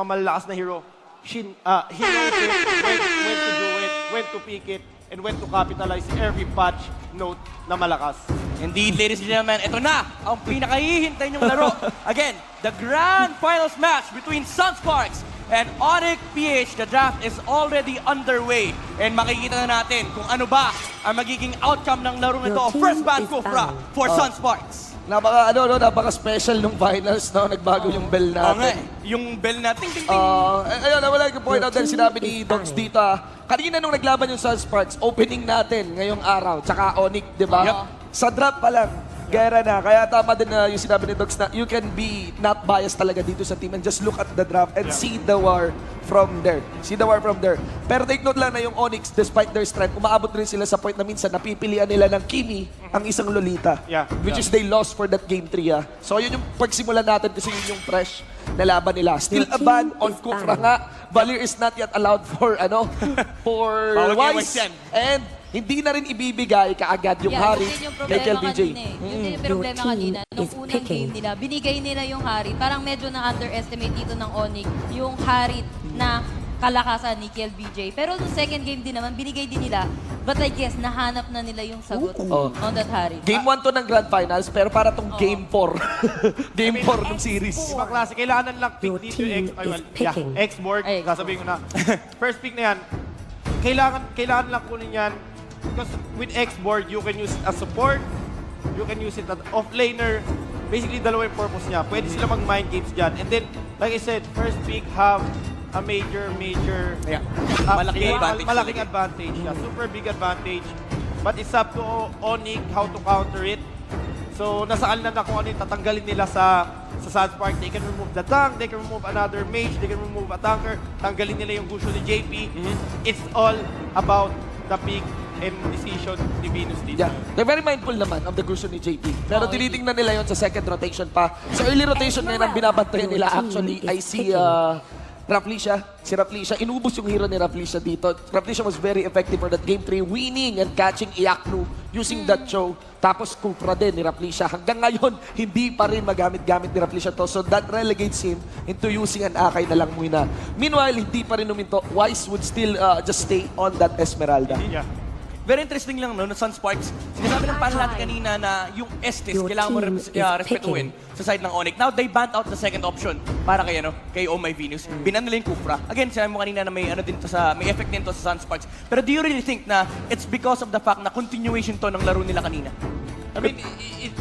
pinakamalakas na hero, he knows it, when to do it, when to pick it, and when to capitalize every patch note na malakas. Indeed, ladies and gentlemen, ito na ang pinakahihintay niyong laro. Again, the grand finals match between SUNSPARKS and Onic PH. The draft is already underway. And makikita na natin kung ano ba ang magiging outcome ng laro nito. First ban Kufra for SUNSPARKS. Napaka-special nung finals, no? Nagbago yung bell natin. Yung bell na ting ting ting. Ayun, wala yung point out dahil sinabi ni Dogs dito. Kanina nung naglaban yung SUNSPARKS, opening natin ngayong araw, tsaka Onic, di ba? Yep. Sa draft pa lang, gera na. Kaya tama din na yung sinabi ni Dogs na you can be not biased talaga dito sa team and just look at the draft and see the war from there. See the war from there. Pero take note lang na yung Onyx, despite their strength, umaabot rin sila sa point na minsan napipilian nila ng Kimi ang isang Lolita. Which is they lost for that game 3. So yun yung pagsimula natin kasi yun yung fresh na laban nila. Still a ban on Kufra nga. Valir is not yet allowed for for Wise. And hindi na rin ibibigay kaagad yung hari kay KLBJ. Yun din yung problema kanina. Nung unang game nila, binigay nila yung hari. Parang medyo na-underestimate dito ng Onic yung hari na kalakasan ni KLBJ. Pero nung second game din naman, binigay din nila. But I guess, nahanap na nila yung sagot on that hari. Game 1 to ng Grand Finals, pero para tong Game 4. Game 4 ng series. Ibang klase, kailangan lang pick dito yung X-board. Sasabihin ko na. First pick na yan, kailangan lang kunin yan. Because with X-board, you can use it as support, you can use it as off-laner. Basically, dalawa yung purpose niya. Pwede sila mag-mind games dyan. And then, like I said, first pick have a major malaking advantage. Super big advantage. But it's up to Onic how to counter it. So, nasa kanila na kung ano yung tatanggalin nila sa SUNSPARKS. They can remove the tank, they can remove another mage, they can remove a tanker, tanggalin nila yung gusto ni JP. It's all about the pick and decision ni Venus dito. They're very mindful naman of the gusto ni JP. Pero tinitingnan nila yon sa second rotation pa. Sa early rotation ngayon, ang binabantayan nila actually ay si Rafflesia. Si Rafflesia, inubos yung hero ni Rafflesia dito. Rafflesia was very effective for that game 3, winning and catching Iaknu using that show. Tapos Kufra din ni Rafflesia. Hanggang ngayon, hindi pa rin magamit-gamit ni Rafflesia to. So that relegates him into using an Akay na lang muna. Meanwhile, hindi pa rin uminto. Wise would still just stay on that Esmeralda. Very interesting lang, no, na SUNSPARKS. Sinasabi ng panel natin kanina na yung Estes, kailangan mo respetuhin sa side ng Onic. Now, they banned out the second option para kay Oh My Venus. Binan nila yung Kufra. Again, sinabi mo kanina na may, may effect din to sa SUNSPARKS. Pero do you really think na it's because of the fact na continuation to ng laro nila kanina? I mean, it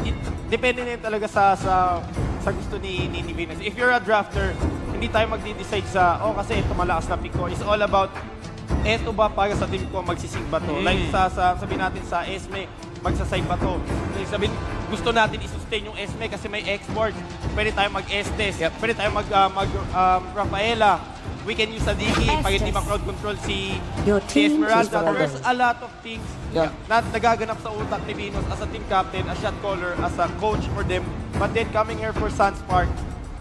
depende na talaga sa gusto ni Venus. If you're a drafter, hindi tayo magde-decide sa, kasi ito malakas na pick ko. It's all about, eto ba para sa team ko, magsisig ba to? Like sabihin natin sa Esme, magsasay ba to? Like sabihin, gusto natin i-sustain yung Esme kasi may X-board. Pwede tayo mag-Estes, pwede tayo mag-Rafaela. We can use a DK pag hindi ma-crowd control si Esmeralda. There's a lot of things na nagaganap sa utak ni Venus as a team captain, as shot caller, as a coach for them. But then coming here for SUNSPARKS,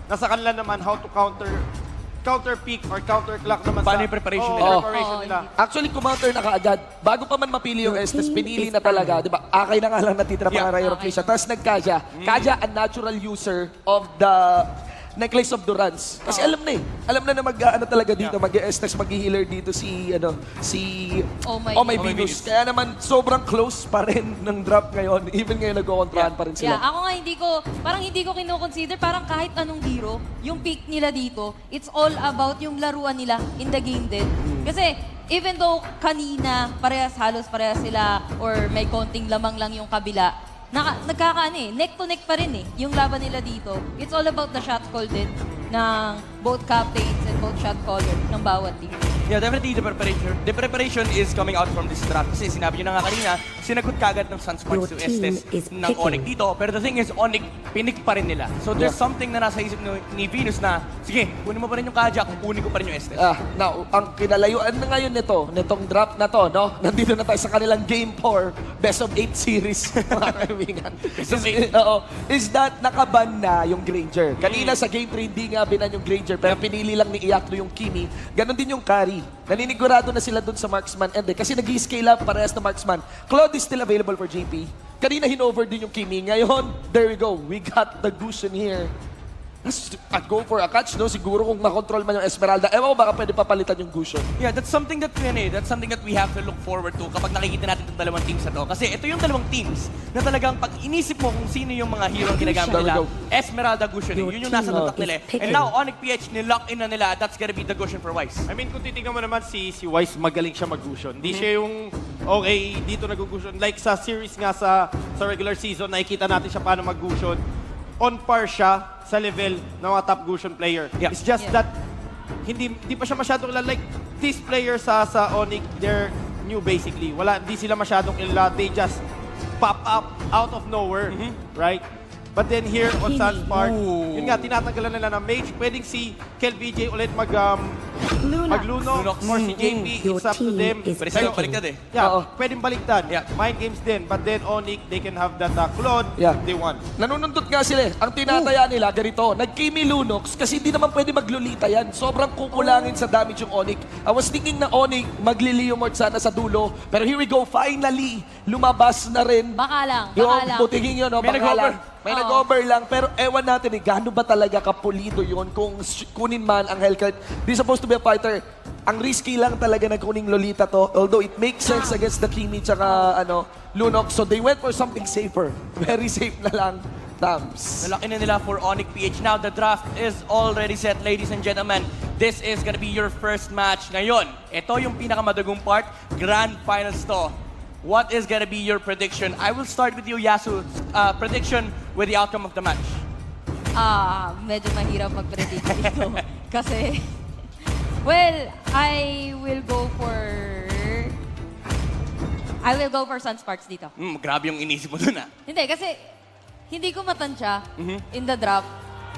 nasa kanila naman how to counter pick or counter clock naman paano yung preparation nila? Actually, kumounter na kaagad. Bago pa man mapili yung Estes, pinili na talaga. Di ba? Akay na nga lang natitira pa nga Rayo Rafflesia. Tapos nagkaja. Kaja, a natural user of the Necklace of Durance. Kasi alam na Alam na mag-ano talaga dito, mag-Estes, mag-healer dito si Oh My Venus. Kaya naman, sobrang close pa rin ng drop ngayon. Even ngayon, nagkokontrahan pa rin sila. Ako nga hindi ko kino-consider parang kahit anong hero, yung pick nila dito, it's all about yung laruan nila in the game din. Kasi, even though kanina, halos parehas sila, or may konting lamang lang yung kabila, neck to neck pa rin yung laban nila dito. It's all about the shot call din ng both captains and both shot caller ng bawat team. Yeah, definitely the preparation is coming out from this draft. Kasi sinabi nyo na nga kanina, sinagot kagad ng SUNSPARKS yung Estes ng Onic dito. Pero the thing is, Onic, pinik pa rin nila. So there's something na nasa isip ni Venus na, sige, kunin mo pa rin yung Kaja, kunin ko pa rin yung Estes. Now, ang kinalayuan na ngayon nitong draft na to, no? Nandito na tayo sa kanilang Game 4, Best of 8 series, mga kaibigan. Is that nakaban na yung Granger. Kanina sa Game 3, hindi nga binan yung Granger, pero pinili lang ni Iakno yung Kimi. Ganon din yung Kari. Naninigurado na sila dun sa Marksman and kasi nag-scale up parehas na Marksman. Claude is still available for JP. Kanina hinover din yung Kimi. Ngayon, there we go. We got the Gusion here. I'd go for a catch, no? Siguro kung makontrol man yung Esmeralda. Ewan ko, baka pwede papalitan yung Gusion. Yeah, that's something that we have to look forward to kapag nakikita natin itong dalawang teams na to. Kasi ito yung dalawang teams na talagang pag inisip mo kung sino yung mga hero ang ginagamit There we nila, go. Esmeralda, Gusion, yun yung nasa tatak nila. And now, Onic PH, nilock in na nila, that's gonna be the Gusion for Wise. I mean, kung titignan mo naman si Wise, magaling siya mag-gusion. Hindi siya yung, okay, dito nag-gusion. Like sa series nga sa regular season, nakikita natin siya paano mag-gusion. On par siya sa level ng mga top Gusion player. Yeah. It's just that hindi pa siya masyadong kilala. Like, these players sa Onic, they're new basically. Hindi sila masyadong kilala. They just pop up out of nowhere, right? But then here on SUNSPARKS, yun nga, tinatanggalan nila ng mage. Pwedeng si KelVJ ulit mag-Lunox or si JP. It's up to them. Pwede sa'yo, baliktad eh. Yeah, pwedeng baliktad. Yeah. Mind games din. But then Onic, they can have that Claude. Yeah. They won. Nanunundot nga sila. Ang tinataya nila, ganito, nag-Kimi Lunox kasi hindi naman pwede maglulita yan. Sobrang kukulangin sa damage yung Onic. I was thinking na Onic, magli-Leomord sana sa dulo. Pero here we go, finally, lumabas na rin. Baka lang, Yung baka lang. putingin yun, no? May Baka nag-over. lang. May nag-over lang, pero ewan natin gaano ba talaga kapulido yun kung kunin man ang Hellkite. Di supposed to be a fighter. Ang risky lang talaga na kuning Lolita to. Although it makes sense against the Kimi tsaka Lunox. So they went for something safer. Very safe na lang. Tams. Nalaki na nila for Onic PH. Now, the draft is already set, ladies and gentlemen. This is gonna be your first match ngayon. Ito yung pinakamadagong part. Grand Finals to. What is gonna be your prediction? I will start with you, Yasu. Prediction with the outcome of the match. Medyo mahirap mag-predict dito. Kasi, well, I will go for SUNSPARKS dito. Grabe yung inisip mo dun Hindi, kasi hindi ko matansya in the draft.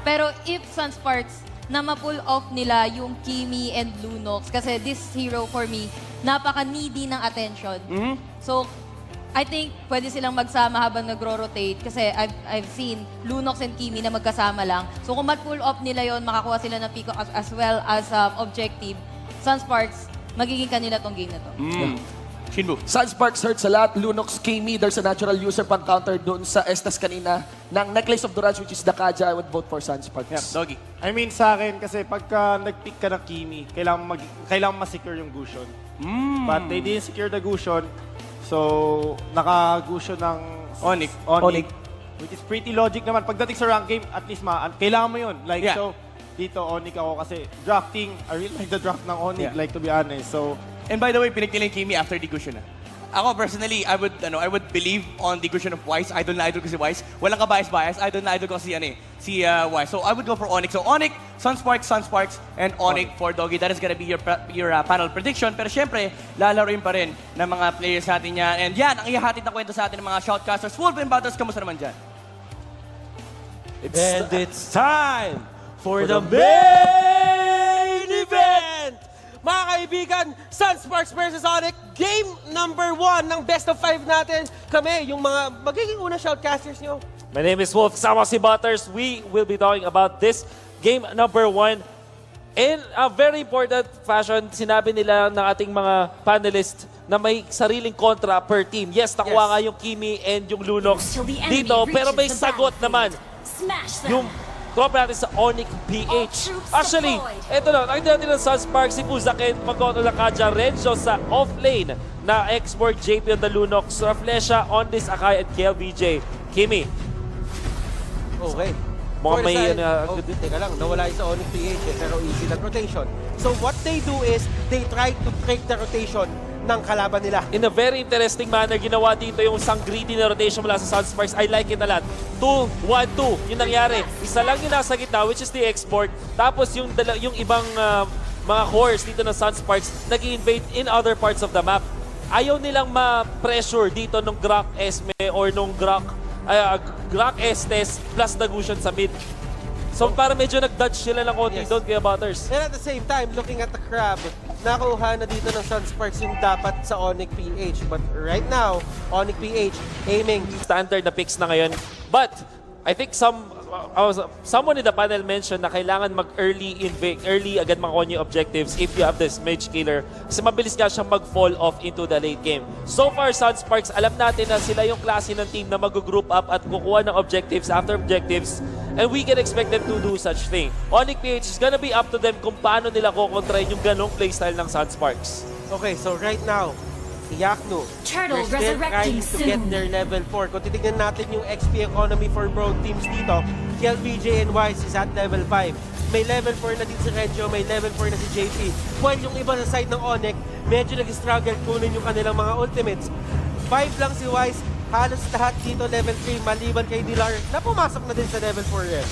Pero if SUNSPARKS na ma-pull off nila yung Kimi and Lunox, kasi this hero for me, napaka-needy ng attention. So, I think pwede silang magsama habang nagro-rotate kasi I've seen Lunox and Kimi na magkasama lang. So, kung ma-pull off nila yon, makakuha sila ng pick as well as objective, SUNSPARKS, magiging kanila tong game na to. Shinbu. SUNSPARKS hurts a lot. Lunox, Kimi, there's a natural user pang counter doon sa Estas kanina ng Necklace of Durance, which is the Kaja. I would vote for SUNSPARKS. Yeah, Doggy. I mean, sa akin, kasi pagka nag-pick ka ng Kimi, kailangan ma-secure yung Gusion. But they didn't secure the Gusion, so naka-Gusion ng Onic. Which is pretty logic naman. Pagdating sa rank game, at least kailangan mo yun. Like, Yeah. so, dito, Onic ako kasi drafting, I really like the draft ng Onic, Yeah. like to be honest. So, And by the way, pinagtiling Kimi after the Gusion Ako personally, I would believe on the Gusion of Wise. Idol na idol ko si Wise. Walang ka-bias. Idol na idol ko si Wise. So I would go for Onic. So Onic, SUNSPARKS, and Onic for Doggy. That is gonna be your panel prediction. Pero syempre, lalaroin pa rin ng mga players natin yan. And yan, ang ihahatid na kwento sa atin ng mga shoutcasters. Wolf and Battles, kamusta naman dyan? And it's time for the main event! Mga kaibigan, SUNSPARKS versus Onic, game number 1 ng best of 5 natin. Kami, yung mga magiging unang shoutcasters nyo. My name is Wolf, kasama si Butters. We will be talking about this game number 1. In a very important fashion, sinabi nila ng ating mga panelists na may sariling kontra per team. Yes, nakuha nga yung Kimi and yung Lunox dito, pero may sagot naman yung tropa natin sa Onic PH. Actually, eto na, nakita natin ng SUNSPARKS, si Fuzaken, mag-control ng Kaja, Renzo sa off-lane na export JP on the Lunox, Raflesha, Ondis, Akai, at KLVJ. Kimi. Okay. Mukhang may teka lang, nawala yung sa Onic PH pero easy na rotation. So what they do is, they try to break the rotation ng kalaban nila. In a very interesting manner, ginawa dito yung isang greedy na rotation mula sa SUNSPARKS. I like it a lot. 2-1-2, yung nangyari. Isa lang yung nasa gitna, which is the export. Tapos yung ibang mga cores dito ng SUNSPARKS nag-invade in other parts of the map. Ayaw nilang ma-pressure dito nung Grok Esme or nung Grok Estes plus Nagusion sa mid. So para medyo nag-dodge sila ng konti doon kaya Butters. And at the same time, looking at the crab, nakuha na dito ng SUNSPARKS yung dapat sa Onic PH. But right now, Onic PH aiming. Standard na picks na ngayon. But I think someone in the panel mentioned na kailangan early agad makuha yung objectives if you have this mage killer. Kasi mabilis nga siyang mag-fall off into the late game. So far, SUNSPARKS, alam natin na sila yung klase ng team na mag-group up at kukuha ng objectives after objectives. And we can expect them to do such thing. Onic PH is gonna be up to them kung paano nila kukontrahin yung ganong playstyle ng SUNSPARKS. Okay, so right now, si Yaknu, Turtle they're still trying resurrecting to get soon. their level 4. Kung titignan natin yung XP economy for bro teams dito, si LBJ and Wise is at level 5. May level 4 na din si Regio, may level 4 na si JP. While yung iba sa side ng Onic, medyo nag-struggle kunin yung kanilang mga ultimates. 5 lang si Wise, halos lahat dito level 3, maliban kay Dilar, na pumasok na din sa level 4 rin.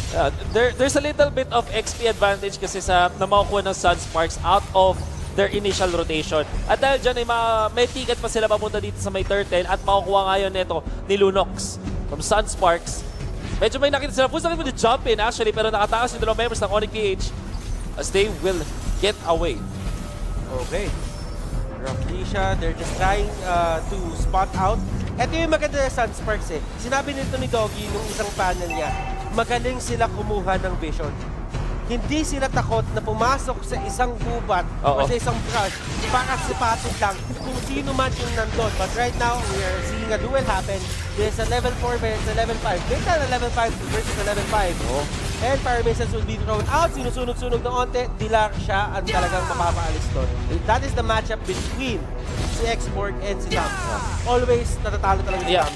There's a little bit of XP advantage kasi na makukuha ng SUNSPARKS out of their initial rotation. At dahil dyan ay may ticket pa sila papunta dito sa may turtle at makukuha ngayon nito ni Lunox from SUNSPARKS. Medyo may nakita sila. Full with the jump in actually, pero nakatakas yung dalawang members ng Onic PH as they will get away. Okay. Roughly siya, they're just trying to spot out. Ito yung maganda sa SUNSPARKS eh. Sinabi nito ni Doggy nung isang panel niya, magaling sila kumuha ng vision. Hindi sila takot na pumasok sa isang gubat o sa isang brush para sipatin lang kung sino man yung nandun. But right now, we are seeing a duel happen. There's a level 4 versus a level 5. There's a level 5 versus a level 5. And fire missiles will be thrown out. Sinusunog-sunog ng onte. Dilar siya ang talagang mapapaalis doon. That is the matchup between si Xborg and si Tams. Always natatalo talaga si Tams.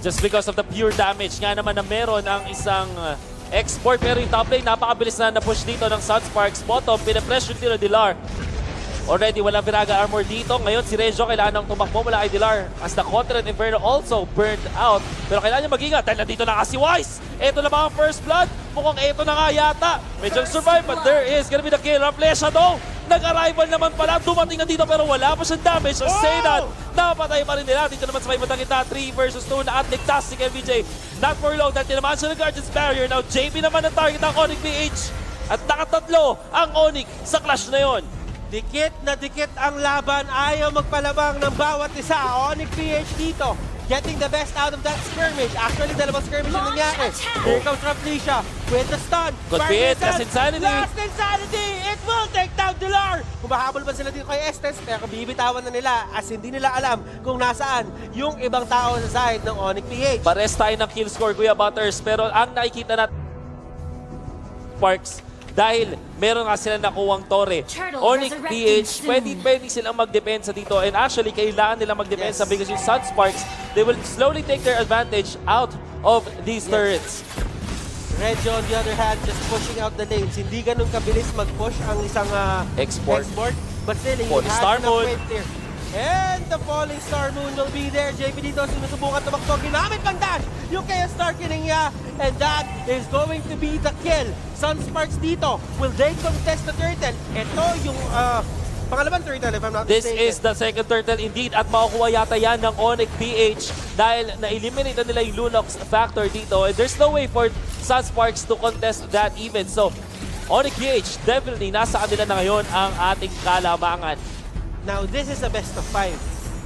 Just because of the pure damage nga naman na meron ang isang export, pero yung top lane, napakabilis na na-push dito ng SUNSPARKS. Bottom, pinapressure dito ng Dilar. Already, walang Viraga armor dito. Ngayon, si Regio kailangan ng tumakbo mula kay Dilar as the Contract Inferno also burned out. Pero kailangan niya mag-ingat dahil nandito na si Wise. Ito na ba ang first blood? Mukhang ito na nga yata. Medyo survive, but there is gonna be the kill. Raplesha though, nag-arrival naman pala. Dumating na dito pero wala pa siyang damage. So say that, napatay pa rin nila. Dito naman sa may batang kita, 3 versus 2 na at ligtas si LBJ. Not for long, dahil tinamaan siya ng Guardian's Barrier. Now JP naman ang target ng Onic PH. At nakatatlo ang Onic sa clash na yon. Dikit na dikit ang laban. Ayaw magpalabang ng bawat isa. Onic PH dito. Getting the best out of that skirmish. Actually, dalawang skirmish yung nangyari. Here comes Rafflesia with the stun. Good bit, Last Insanity. Last Insanity! It will take down Dilar! Humahabol ba sila dito kay Estes? Pero bibitawan na nila as hindi nila alam kung nasaan yung ibang tao sa side ng Onic PH. Pares tayo ng kill score, Kuya Butters. Pero ang nakikita natin Sparks, dahil meron nga sila nakuwang Torre. Onic PH, pwede silang magdepensa dito. And actually, kailangan nilang magdepensa because yung SUNSPARKS, they will slowly take their advantage out of these turrets. Regio, on the other hand, just pushing out the lanes. Hindi ganun kabilis mag-push ang isang Export. But still, he Falling has Star enough Moon. weight there. And the Falling Star Moon will be there. JP dito sinusubukan tumakbo. Ginamit pang dash yung Chaos Star killing niya. And that is going to be the kill. SUNSPARKS dito. Will they contest the turtle? Ito yung pangalawang turtle if I'm not This mistaken. is the second turtle indeed at makukuha yata yan ng Onic PH dahil na-eliminate na nila yung Lunox factor dito and there's no way for SUNSPARKS to contest that even. So, Onic PH definitely nasa kanila na ngayon ang ating kalamangan. Now, this is a best of 5.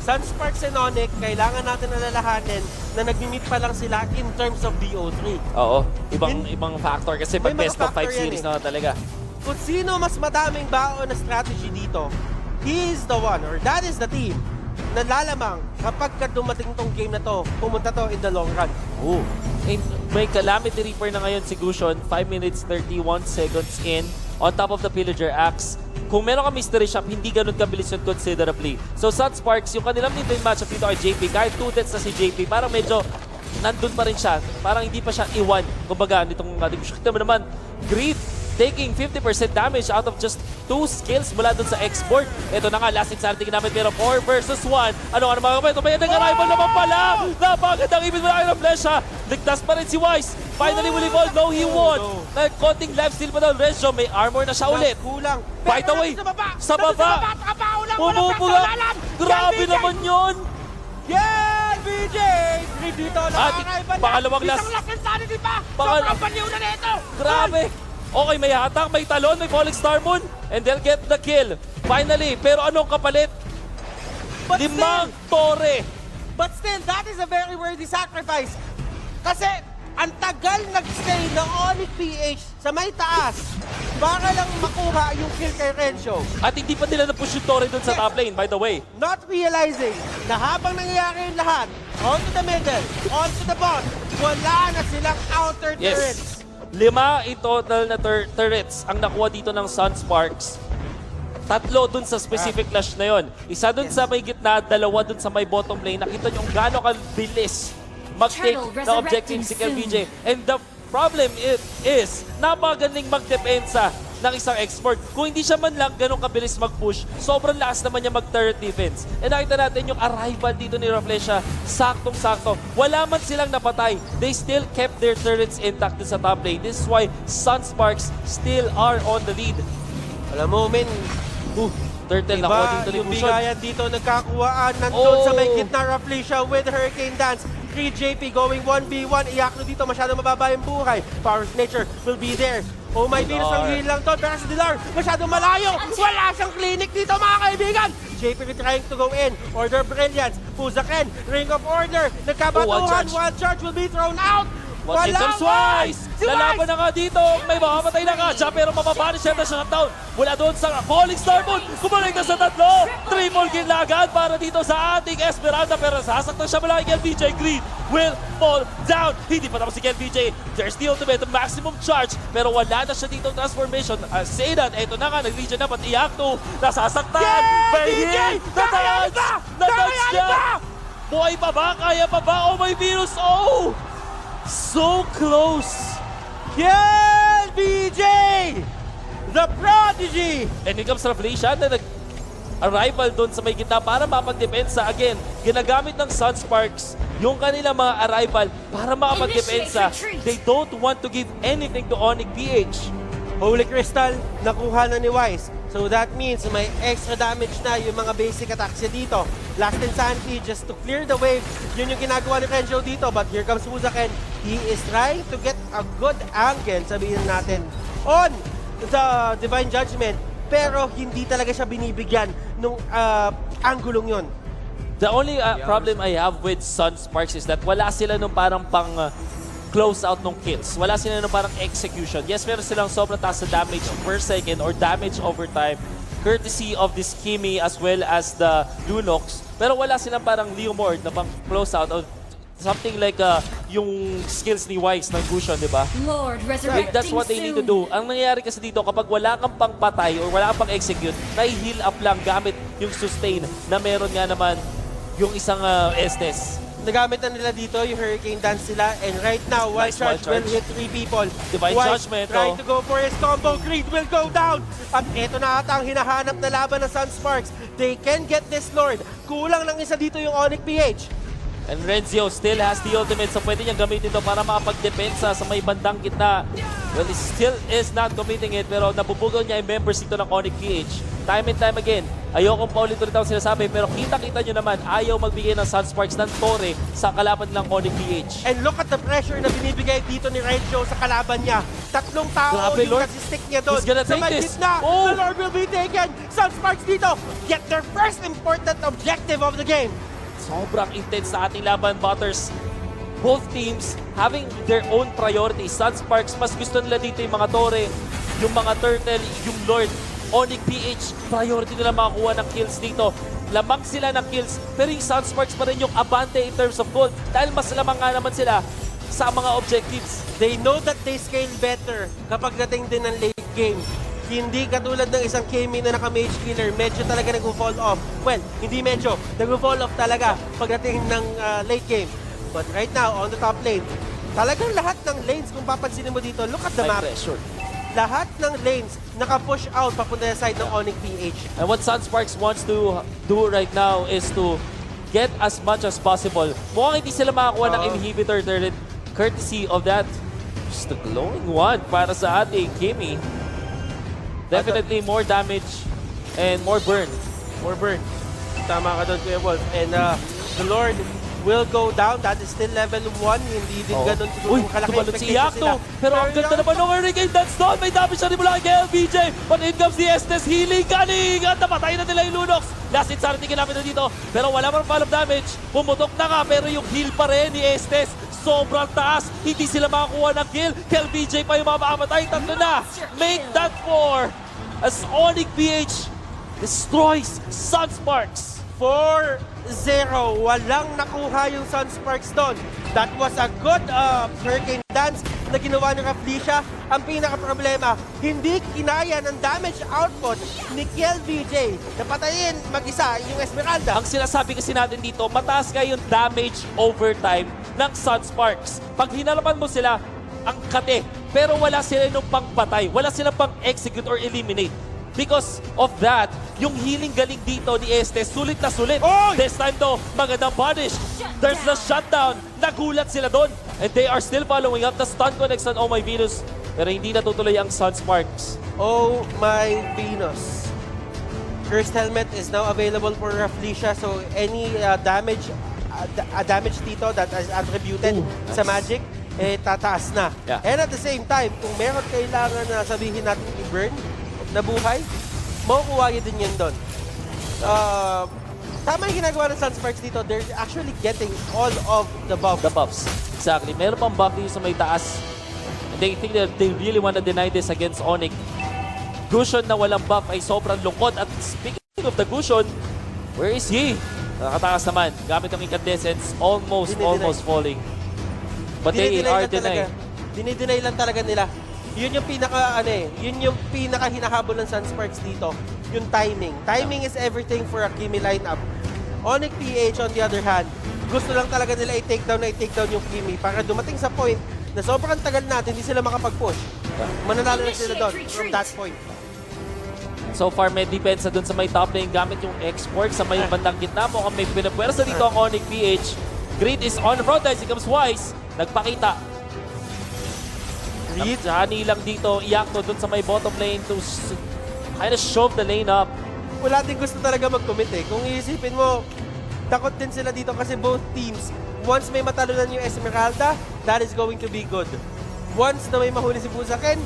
SUNSPARKS and Onic, kailangan natin alalahanin na nag-meet pa lang sila in terms of BO3. Oo, ibang factor kasi pag May mga best of 5 factor yan series na talaga. Kung sino mas madaming baon na strategy dito, he is the one, or that is the team, na lalamang kapag dumating tong game na to, pumunta to in the long run. Ooh. And may Calamity Reaper na ngayon si Gusion, 5 minutes 31 seconds in, on top of the Pillager Axe. Kung meron ka mystery shop, hindi ganun kabilis yun considerably. So SUNSPARKS, yung kanilang mid-lane matchup dito kay JP, kahit 2 deaths na si JP, parang medyo nandun pa rin siya. Parang hindi pa siya iwan. Kumbaga, nitong ating shot naman, Greed taking 50% damage out of just 2 skills mula dun sa export. Ito na nga, last insanity ginamit pero 4 versus 1. Ano nga naman kapit? May nag-arrival naman pala! Napakagandang ibig mula kayo ng Flesha. Ligtas pa rin si Wise. Finally will evolve. No, he won. Konting life steal pa daw. Regio, may armor na siya ulit. Kulang. By the way, sa baba. Pumupuga. Grabe naman yun. Yeah, BJ! Greed dito, nakakaiba na. Pangalawang last. Isang last insanity pa! Pangal- Sobrang baliw na nito! Grabe. Okay, may hatak, may talon, may Falling Star Moon, and they'll get the kill. Finally, pero anong kapalit? But 5 Torre. But still, that is a very worthy sacrifice. Kasi, ang tagal nag-stay ng Onic PH sa may taas para lang makuha yung kill kay Renzo. At hindi pa nila na-push yung Torre dun sa top lane, by the way. Not realizing na habang nangyayari yung lahat, onto the middle, onto the bot, wala na silang counter turrets. Yes. 5 in total na turrets ang nakuha dito ng SUNSPARKS. 3 dun sa specific clash na yon. Isa dun sa may gitna, 2 dun sa may bottom lane. Nakita nyo kung gaano kabilis mag-take na objective si KLBJ. And the problem is napakagaling magdepensa ng isang expert. Kung hindi siya man lang ganun kabilis mag-push, sobrang lakas naman niya mag-turret defense. And nakita natin yung arrival dito ni Raflesia, saktong-sakto. Wala man silang napatay. They still kept their turrets intact sa top lane. This is why SUNSPARKS still are on the lead. Alam mo, men, Turtle nakuha dito ni yung Bushon. bigayan dito, nagkakuhaan, nandun sa may gitna, Raflesia with Hurricane Dance. 3JP going 1v1, Iakno dito, masyado mababa yung buhay. Power of Nature will be there. Oh my Venus, ang heal lang to, pero si Dilar, masyado malayo. Wala siyang clinic dito, mga kaibigan. JP trying to go in. Order Brilliance, Puzaken, Ring of Order, nagkabatuhan, one charge will be thrown out. But in terms wise, lalaban na nga dito, may makamatay na nga siya, pero mapapanish siya na shutdown. Mula doon sa Falling Star Moon, kumalik na sa 3. Triple kill na agad para dito sa ating Esmeralda, pero sasaktan siya mula kay LBJ. Green will fall down. Hindi pa naman si LBJ. There's the ultimate, the maximum charge, pero wala na siya dito transformation. Say that, eto na nga, nag-region na, pati Iakto, nasasaktan. May hit! Natouch! Natouch niya! Buhay pa ba? Kaya pa ba? Oh my virus! Oh! So close! KLBJ! The Prodigy! And here comes Raflesia na nag-arrival doon sa may gitna para mapagdepensa. Again, ginagamit ng SUNSPARKS yung kanilang mga arrival para makapagdepensa. They don't want to give anything to Onic PH. Holy Crystal, nakuha na ni Wise. So that means may extra damage na yung mga basic attacks niya dito. Last Insanity just to clear the wave. Yun yung ginagawa ni Renzo dito. But here comes Puzaken. He is trying to get a good angle, sabihin natin, on the Divine Judgment. Pero hindi talaga siya binibigyan nung anggulong yun. The only problem I have with SUNSPARKS is that wala sila nung parang close out ng kills. Wala sila nung parang execution. Yes, meron silang sobrang taas sa damage per second or damage over time, courtesy of this Kimi as well as the Lunox. Pero wala silang parang Leomord na pang close out or something like yung skills ni Wise ng Gushon, di ba? That's what they need to do. Ang nangyayari kasi dito, kapag wala kang pang patay or wala kang pang execute, na-heal up lang gamit yung sustain na meron nga naman yung isang Estes. Nagamit na nila dito yung Hurricane Dance sila, and right now, one Nice charge one will charge. hit 3 people. Divine Wise Judgment, trying to go for his combo. Greed will go down. At eto na ata ang hinahanap na laban ng SUNSPARKS. They can get this Lord. Kulang lang isa dito yung Onic PH. And Renzio still has the ultimate, so pwede niyang gamitin ito para makapagdepensa sa may bandang gitna. Well, he still is not committing it, pero nabubugaw niya yung members dito ng Onic PH. Time and time again, ayokong paulit-ulit ang sinasabi, pero kita-kita nyo naman, ayaw magbigay ng SUNSPARKS ng Torre sa kalaban ng Onic PH. And look at the pressure na binibigay dito ni Renzo sa kalaban niya. 3 tao Grabe, yung Lord. nag-stick niya doon. He's gonna Sa take may this. gitna, Oh! the Lord will be taken. SUNSPARKS dito get their first important objective of the game. Sobrang intense na ating laban, Butters. Both teams having their own priorities. SUNSPARKS, mas gusto nila dito yung mga Torre, yung mga Turtle, yung Lord. Onic PH, priority nila makakuha ng kills dito. Lamang sila ng kills, pero yung SUNSPARKS pa rin yung abante in terms of gold. Dahil mas lamang nga naman sila sa mga objectives. They know that they scale better kapag dating din ng late game. Hindi katulad ng isang Kimi na naka-mage killer, medyo talaga nag-fall off. Well, hindi medyo, nag-fall off talaga pagdating ng late game. But right now, on the top lane, talagang lahat ng lanes, kung papansinin mo dito, look at the map. Pressure. Lahat ng lanes naka-push out papunta sa side ng Onic PH. And what SUNSPARKS wants to do right now is to get as much as possible. Mukhang hindi sila makakuha ng inhibitor turret courtesy of that. Just a glowing one para sa ating Kimi. Definitely more damage and more burn. More burn. Tama ka doon, Kuya Wolf. And the Lord will go down. That is still level 1. Hindi din ganun siguro Uy, kalaki tumalon si expectation Iakto. sila. Pero ang ganda naman ng Hurricane Dance doon. May damage siya rin mula kay LBJ. But in comes the Estes. Healing kaning. At napatay na nila yung Lunox. Last Insanity ginamit na dito. Pero wala mang follow damage. Pumutok na nga. Pero yung heal pa rin ni Estes. sobrang taas. Hindi sila makakuha ng kill. KLBJ pa yung mamamatay. Tatlo na. Make that 4 as Onic PH destroys SUNSPARKS. 4-0. Walang nakuha yung SUNSPARKS doon. That was a good hurricane dance na ginawa ni Raflesia. Ang pinaka-problema, hindi kinaya ng damage output ni KLBJ na patayin mag-isa yung Esmeralda. Ang sinasabi kasi natin dito, mataas nga yung damage overtime ng SUNSPARKS. Pag hinalaman mo sila, ang kate. Pero wala sila nung pangpatay. Wala silang pang-execute or eliminate. Because of that, yung healing galing dito ni Estes, sulit na sulit. Oy! This time though, magandang punish. There's the shutdown. Nagulat sila doon. And they are still following up the stun connects on Oh My Venus. Pero hindi natutuloy ang SUNSPARKS. Oh my Venus. Cursed Helmet is now available for Raflesia, so any damage dito that is attributed sa Magic, tataas na. Yeah. And at the same time, kung meron kailangan na sabihin natin i-burn na buhay, makukuha din yan doon. Tama yung ginagawa ng SUNSPARKS dito. They're actually getting all of the buffs. The buffs. Exactly. Meron pang buff dito sa may taas. And they think that they really want to deny this against Onic. Gusion na walang buff ay sobrang lungkot. At speaking of the Gusion, where is he? Nakatakas naman. Gamit ang incandescence. Almost falling. But they are denied. Dinideny lang talaga nila. Yun yung yun yung pinaka hinahabol ng SUNSPARKS dito, yung timing. Timing is everything for a Kimi lineup. Onic PH on the other hand, gusto lang talaga nila i-take down yung Kimi para dumating sa point na sobrang tagal natin, hindi sila makapag-push. Mananalo na sila doon from that point. So far, may depensa dun sa may top lane gamit yung export sa may bandang gitna mo. Kung may pinapwersa dito ang Onic PH. Greed is on the front as he comes Wise. Nagpakita. Johnny lang dito, Iakto dun sa may bottom lane to kind of shove the lane up. Wala din gusto talaga mag-commit eh. Kung iisipin mo, takot din sila dito kasi both teams, once may matalunan yung Esmeralda, that is going to be good. Once na may mahuli si Busaken,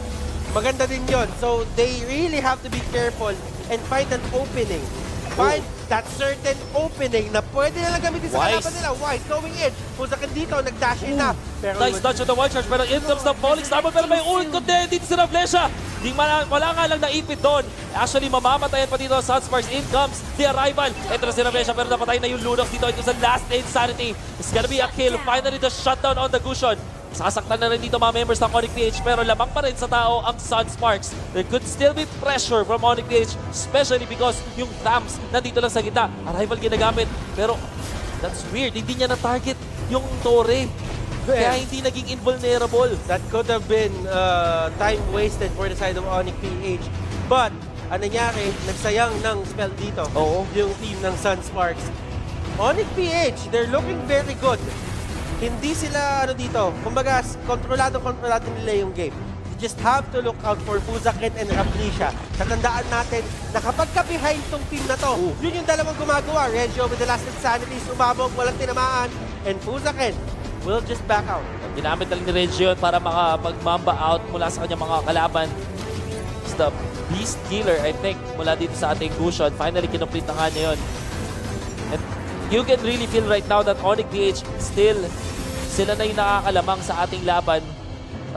maganda din yon. So they really have to be careful and find an opening. Find that certain opening na pwede na lang gamitin sa kalaban nila. Wise going in. Busaken dito, nag-dash in na. Pero Nice touch on the one charge, pero in comes the falling star, pero may ulit ko din dito si Raflesia. Wala nga lang naipit doon. Actually, mamamatayan pa dito ang SUNSPARKS. In comes the arrival. Ito na si Raflesia, pero napatay na yung Lunox dito. Ito sa last insanity. It's gonna be a kill. Finally, the shutdown on the Gusion. Sasaktan na rin dito mga members ng Onic PH, pero lamang pa rin sa tao ang SUNSPARKS. There could still be pressure from Onic PH, especially because yung Thams nandito lang sa gitna. Arrival ginagamit, pero that's weird. Hindi niya na-target yung Torre. Kaya hindi naging invulnerable. that could have been time wasted for the side of Onic PH. But, ang nangyari, nagsayang ng spell dito. Oo. Yung team ng SUNSPARKS. Onic PH, they're looking very good. Hindi sila dito. Kumbaga, kontrolado nila yung game. You just have to look out for Busaken and Raflesia. Tatandaan natin na kapag ka-behind tong team na to, yun yung dalawang gumagawa. Regio with the last insanity, sumabog, walang tinamaan, and Busaken will just back out. Ginamit na rin ni Regio para makapag-mamba out mula sa kanyang mga kalaban. It's the Beast Killer, I think, mula dito sa ating Gusion. Finally, kinumplete na nga niya yun. And you can really feel right now that Onic PH still, sila na yung nakakalamang sa ating laban.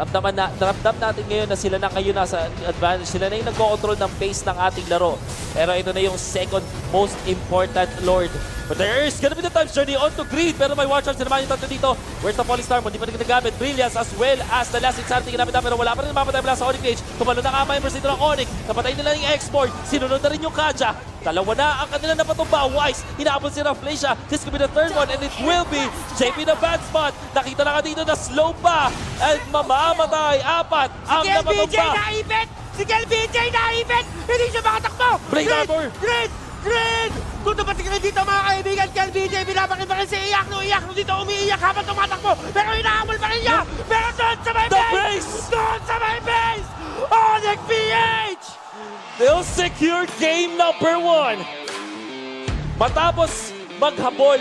Ramdam natin ngayon na sila na ngayon nasa advantage. Sila na yung nagko-control ng pace ng ating laro. Pero ito na yung second most important Lord. But there is gonna be the times journey on to Greed. Pero may watch out naman yung tatlo dito. Where's the Falling Star? Hindi pa rin ginagamit. Brilliance as well as the last insanity ginamit na. Pero wala pa rin mapatay mula sa Onic PH. Tumalo na nga members dito ng Onic. Napatay nila yung export. Sinunod na rin yung Kaja. Dalawa na ang kanila napatumba. Wise, hinaabot si Raflesia. This could be the third one and it will be JP the bad spot. Nakita na nga dito na slow pa. And mamamatay. Apat ang napatumba. Si KLBJ naipit! Hindi siya makatakbo! Blade Armor! Grid! Kung dumating rin dito mga kaibigan, KLBJ binabakit pa rin si Iakno. Iakno dito umiiyak habang tumatakbo. Pero hinahamol pa rin niya! Pero doon sa may base! Doon sa may base! Onic PH! They'll secure game number 1. Matapos maghabol